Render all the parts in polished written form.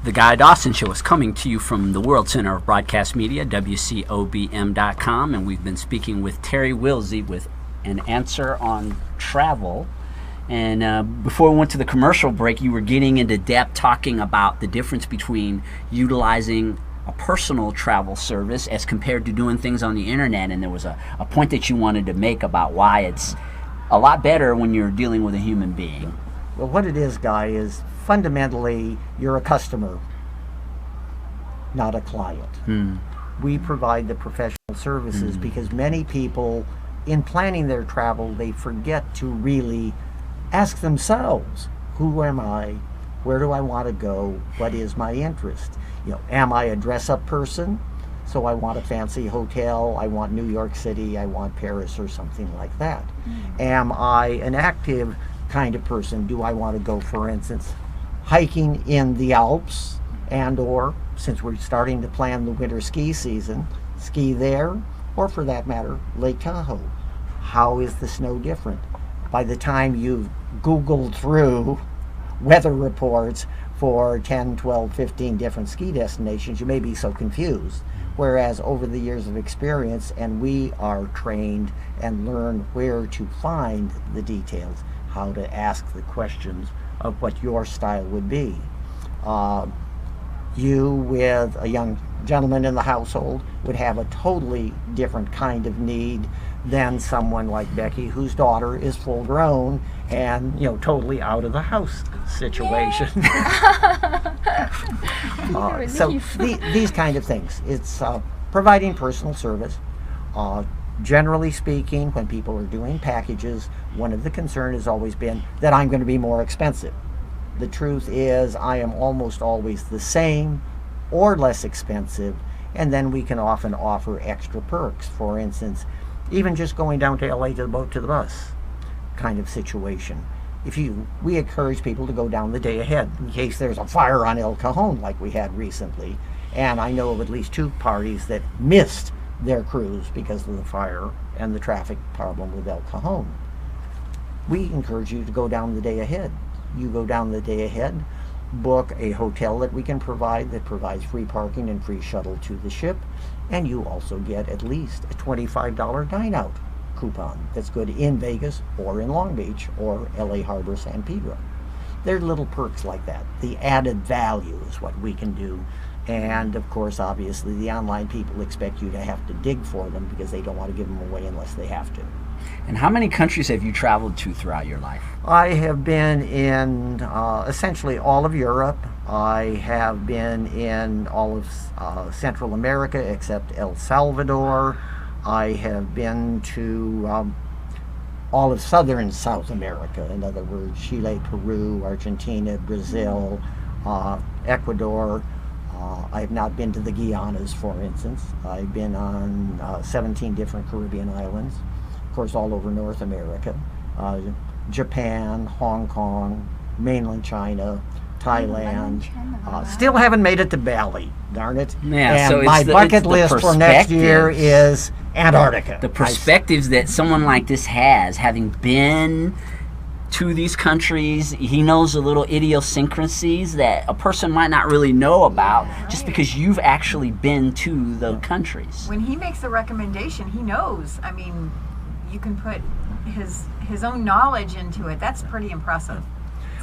The Guy Dawson Show is coming to you from the World Center of Broadcast Media, WCOBM.com, and we've been speaking with Terry Wilsey with an answer on travel. And before we went to the commercial break, you were getting into depth talking about the difference between utilizing a personal travel service as compared to doing things on the internet, and there was a point that you wanted to make about why it's a lot better when you're dealing with a human being. Well, what it is, Guy, is fundamentally you're a customer, not a client. We provide the professional services because many people, in planning their travel, they forget to really ask themselves, who am I? Where do I want to go? What is my interest? You know, am I a dress-up person? So I want a fancy hotel, I want New York City, I want Paris or something like that. Am I an active kind of person? Do I want to go, for instance, hiking in the Alps, and or, since we're starting to plan the winter ski season, ski there, or for that matter, Lake Tahoe? How is the snow different? By the time you've Googled through weather reports for 10, 12, 15 different ski destinations, you may be so confused. Whereas over the years of experience, and we are trained and learn where to find the details, how to ask the questions of what your style would be. You with a young gentleman in the household would have a totally different kind of need than someone like Becky, whose daughter is full grown and, you know, totally out of the house situation. So these kind of things. It's providing personal service. Generally speaking, when people are doing packages, one of the concerns has always been that I'm going to be more expensive. The truth is I am almost always the same or less expensive, and then we can often offer extra perks. For instance, even just going down to LA to the boat to the bus kind of situation. We encourage people to go down the day ahead in case there's a fire on El Cajon like we had recently. And I know of at least 2 parties that missed their cruise because of the fire and the traffic problem with El Cajon. We encourage you to go down the day ahead. You go down the day ahead, book a hotel that we can provide that provides free parking and free shuttle to the ship, and you also get at least a $25 dine-out coupon that's good in Vegas or in Long Beach or LA Harbor, San Pedro. There are little perks like that. The added value is what we can do. And of course, obviously, the online people expect you to have to dig for them because they don't want to give them away unless they have to. And how many countries have you traveled to throughout your life? I have been in essentially all of Europe. I have been in all of Central America except El Salvador. I have been to all of southern South America, in other words, Chile, Peru, Argentina, Brazil, Ecuador. I have not been to the Guianas, for instance. I've been on 17 different Caribbean islands, of course, all over North America, Japan, Hong Kong, mainland China, Thailand. Still haven't made it to Bali, darn it. Yeah, and so my bucket list for next year is Antarctica. The perspectives that someone like this has, having been to these countries, he knows the little idiosyncrasies that a person might not really know about just because you've actually been to the countries. When he makes a recommendation, he knows. I mean, you can put his own knowledge into it. That's pretty impressive.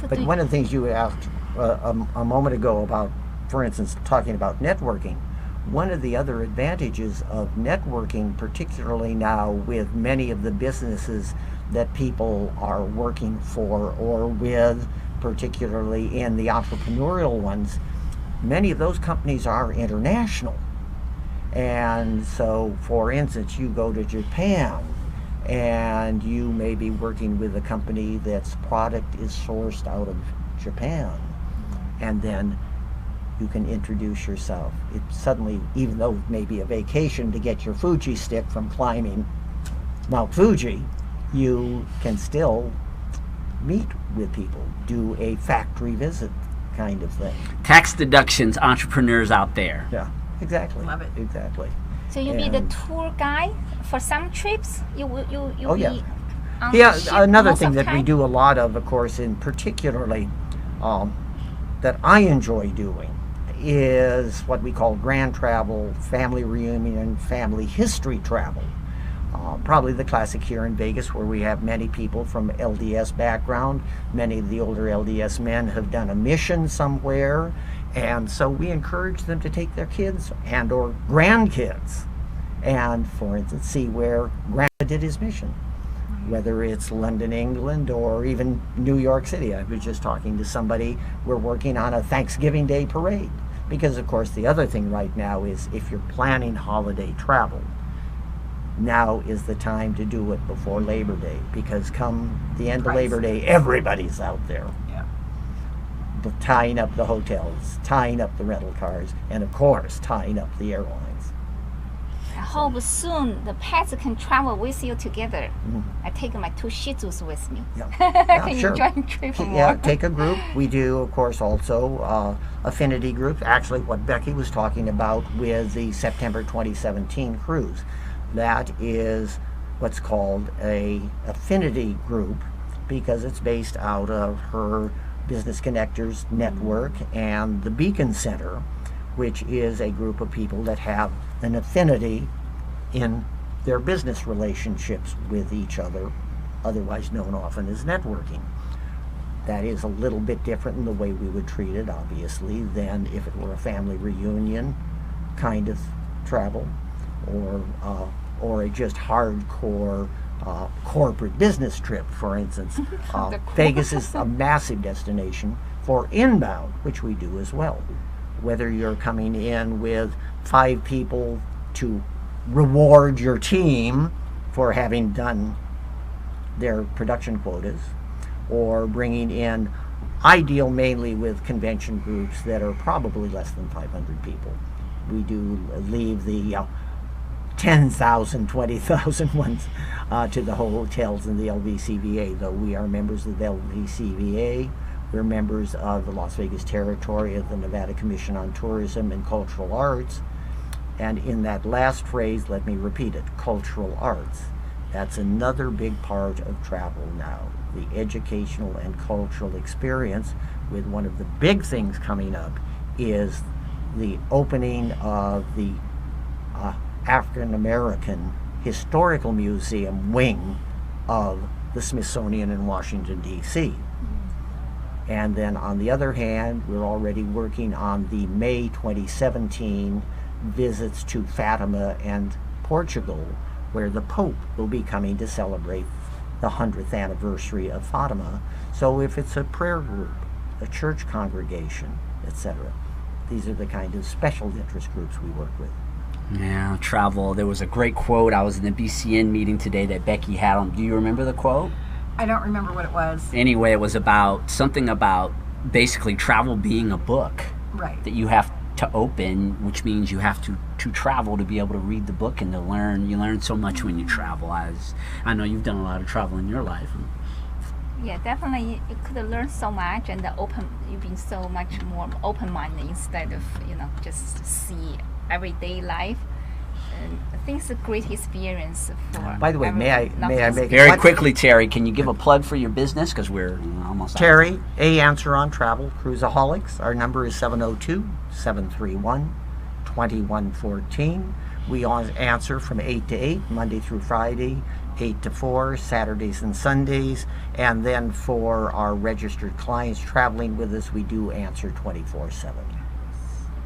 But one of the things you asked a moment ago about, for instance, talking about networking, one of the other advantages of networking, particularly now with many of the businesses that people are working for or with, particularly in the entrepreneurial ones, many of those companies are international. And so, for instance, you go to Japan and you may be working with a company that's product is sourced out of Japan, and then you can introduce yourself. It suddenly, even though it may be a vacation to get your Fuji stick from climbing Mount Fuji, you can still meet with people, do a factory visit kind of thing. Tax deductions, entrepreneurs out there. Yeah, exactly. Love it. Exactly. So you'll be the tour guide for some trips? You Oh, be yeah. on the Yeah, ship another most thing of that we time? do a lot of course, in particularly that I enjoy doing, is what we call grand travel, family reunion, family history travel. Probably the classic here in Vegas, where we have many people from LDS background. Many of the older LDS men have done a mission somewhere, and so we encourage them to take their kids and or grandkids and, for instance, see where Grandpa did his mission, whether it's London, England, or even New York City. I was just talking to somebody, we're working on a Thanksgiving Day parade, because of course the other thing right now is if you're planning holiday travel, now is the time to do it before Labor Day, because come the end of Labor Day, everybody's out there. Yeah. Tying up the hotels, tying up the rental cars, and of course tying up the airlines. I hope soon the pets can travel with you together. I take my 2 Shih Tzus with me. Yeah. Can Sure. you join trip more? Yeah, take a group. We do, of course, also affinity groups. Actually, what Becky was talking about with the September 2017 cruise. That is what's called a affinity group, because it's based out of her Business Connectors network and the Beacon Center, which is a group of people that have an affinity in their business relationships with each other, otherwise known often as networking. That is a little bit different in the way we would treat it, obviously, than if it were a family reunion kind of travel, or a just hardcore corporate business trip, for instance. Vegas is a massive destination for inbound, which we do as well. Whether you're coming in with 5 people to reward your team for having done their production quotas, or bringing in, I deal mainly with convention groups that are probably less than 500 people. We do leave the 10,000, 20,000 ones to the hotels in the LVCVA, though we are members of the LVCVA. We're members of the Las Vegas Territory of the Nevada Commission on Tourism and Cultural Arts. And in that last phrase, let me repeat it, cultural arts. That's another big part of travel now, the educational and cultural experience, with one of the big things coming up is the opening of the African American Historical Museum wing of the Smithsonian in Washington, D.C. And then on the other hand, we're already working on the May 2017 visits to Fatima and Portugal, where the Pope will be coming to celebrate the 100th anniversary of Fatima. So if it's a prayer group, a church congregation, etc., these are the kind of special interest groups we work with. Yeah, travel. There was a great quote. I was in the BCN meeting today that Becky had on. Do you remember the quote? I don't remember what it was. Anyway, it was about something about basically travel being a book. Right. That you have to open, which means you have to travel to be able to read the book and to learn. You learn so much when you travel. I know you've done a lot of travel in your life. Yeah, definitely. You could learn so much, and you've been so much more open-minded instead of just see everyday life. And I think it's a great experience for. By the way, may I make very quickly, Terry? Can you give a plug for your business, because we're almost Terry, A Answer on Travel, Cruiseaholics. Our number is 702-731-2114. We answer from 8 to 8, Monday through Friday, 8 to 4, Saturdays and Sundays. And then for our registered clients traveling with us, we do answer 24/7.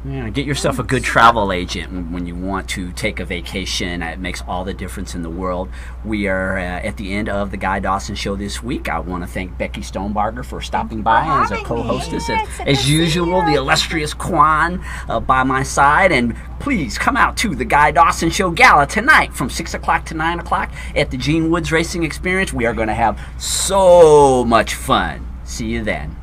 Yeah, get yourself a good travel agent when you want to take a vacation. It makes all the difference in the world. We are at the end of the Guy Dawson Show this week. I want to thank Becky Stonebarger for stopping by as a co-hostess. As usual, the illustrious Quan by my side. And please come out to the Guy Dawson Show Gala tonight from 6 o'clock to 9 o'clock at the Gene Woods Racing Experience. We are going to have so much fun. See you then.